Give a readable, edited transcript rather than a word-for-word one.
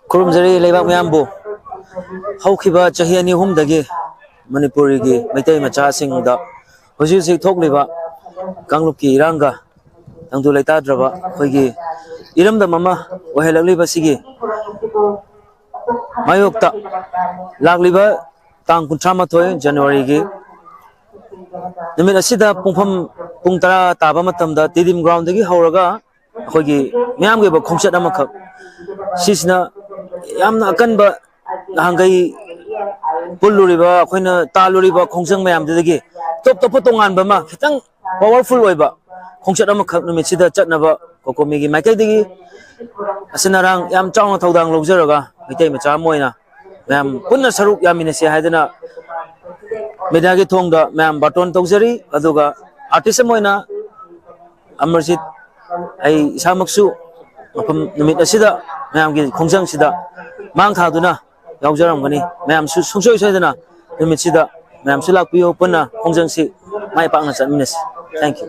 ꯈꯨꯔꯨꯝꯖꯔꯤ ꯂꯩꯕꯥꯛ ꯃꯌꯥꯝꯕꯨ ꯍꯧꯈꯤꯕ ꯆꯍꯤ ꯑꯅꯤ ꯑꯍꯨꯝꯗꯒꯤ ꯃꯅꯤꯄꯨꯔꯒꯤ ꯃꯩꯇꯩ ꯃꯆꯥꯁꯤꯡꯗ ꯍꯧꯖꯤꯛ ꯍꯧꯖꯤꯛ ꯊꯣꯛꯂꯤꯕ ꯀꯥꯡꯂꯨꯞꯀꯤ ꯏꯔꯥꯡꯒ ꯇꯪꯗꯨ ꯂꯩꯇꯥꯗ꯭ꯔꯕ ꯑꯩꯈꯣꯏꯒꯤ ꯏꯔꯝꯗꯝ ꯑꯃ ꯑꯣꯏꯍꯜꯂꯛꯂꯤꯕꯁꯤꯒꯤ ꯃꯥꯌꯣꯛꯇ ꯂꯥꯛꯂꯤꯕ ꯇꯥꯡ 38 ꯖꯅꯋꯥꯔꯤꯒꯤ ꯅꯨꯃꯤꯠ ꯑꯁꯤꯗ ꯄꯨꯡ 10 ꯇꯥꯕ ꯃꯇꯝꯗ ꯇꯤꯗꯤꯝ ꯒ꯭ꯔꯥꯎꯟꯗꯒꯤ ꯍꯧꯔꯒ ꯑꯩꯈꯣꯏꯒꯤ ꯃꯤꯌꯥꯝꯒꯤ ꯑꯣꯏꯕ ꯈꯣꯡꯆꯠ ꯑꯃꯈꯛ ꯁꯤꯁꯤꯅ ꯌꯥꯝꯅ ꯑꯀꯟꯕ ꯅꯍꯥꯟꯒꯩ ꯄꯨꯜꯂꯨꯔꯤꯕ ꯑꯩꯈꯣꯏꯅ ꯇꯥꯜꯂꯨꯔꯤꯕ ꯈꯣꯡꯖꯪ ꯃꯌꯥꯝꯗꯨꯗꯒꯤ ꯇꯣꯞ ꯇꯣꯞꯄ ꯇꯣꯉꯥꯟꯕ ꯑꯃ ꯈꯤꯇꯪ ꯄꯥꯋꯔꯐꯨꯜ ꯑꯣꯏꯕ ꯈꯣꯡꯆꯠ ꯑꯃꯈꯛ ꯅꯨꯃꯤꯠꯁꯤꯗ ꯆꯠꯅꯕ ꯀꯣꯀꯣꯃꯤꯒꯤ ꯃꯥꯏꯀꯩꯗꯒꯤ ꯑꯁꯤꯅ ꯔꯥꯡ ꯌꯥꯝ ꯆꯥꯎꯅ ꯊꯧꯗꯥꯡ ꯂꯧꯖꯔꯒ ꯃꯩꯇꯩ ꯃꯆꯥ ꯑꯃ ꯑꯣꯏꯅ ꯃꯌꯥꯝ ꯄꯨꯟꯅ ꯁꯔꯨꯛ ꯌꯥꯃꯤꯟꯅꯁꯤ ꯍꯥꯏꯗꯅ ꯃꯦꯗꯤꯌꯥꯒꯤ ꯊꯣꯡꯗ ꯃꯌꯥꯝ ꯕꯥꯔꯇꯣꯟ ꯇꯧꯖꯔꯤ ꯑꯗꯨꯒ ꯑꯥꯔꯇꯤꯁ ꯑꯃ ꯑꯣꯏꯅ ꯑꯃꯔꯖꯤꯠ ꯑꯩ ꯏꯁꯥꯃꯛꯁꯨ ꯃꯐꯝ ꯅꯨꯃꯤꯠ ꯑꯁꯤꯗ ꯃꯌꯥꯝꯒꯤ ꯈꯣꯡꯖꯪꯁꯤꯗ ꯃꯥꯡ ꯊꯥꯗꯨꯅ ꯌꯥꯎꯖꯔꯝꯒꯅꯤ ꯃꯌꯥꯝꯁꯨ ꯁꯨꯡꯁꯣꯏ ꯁꯣꯏꯗꯅ ꯅꯨꯃꯤꯠꯁꯤꯗ ꯃꯌꯥꯝꯁꯨ ꯂꯥꯛꯄꯤꯌꯨ ꯄꯨꯟꯅ ꯈꯣꯡꯖꯪꯁꯤ ꯃꯥꯏ ꯄꯥꯛꯅ ꯆꯠꯃꯤꯟꯅꯁꯤ ꯊꯦꯡꯛ ꯌꯨ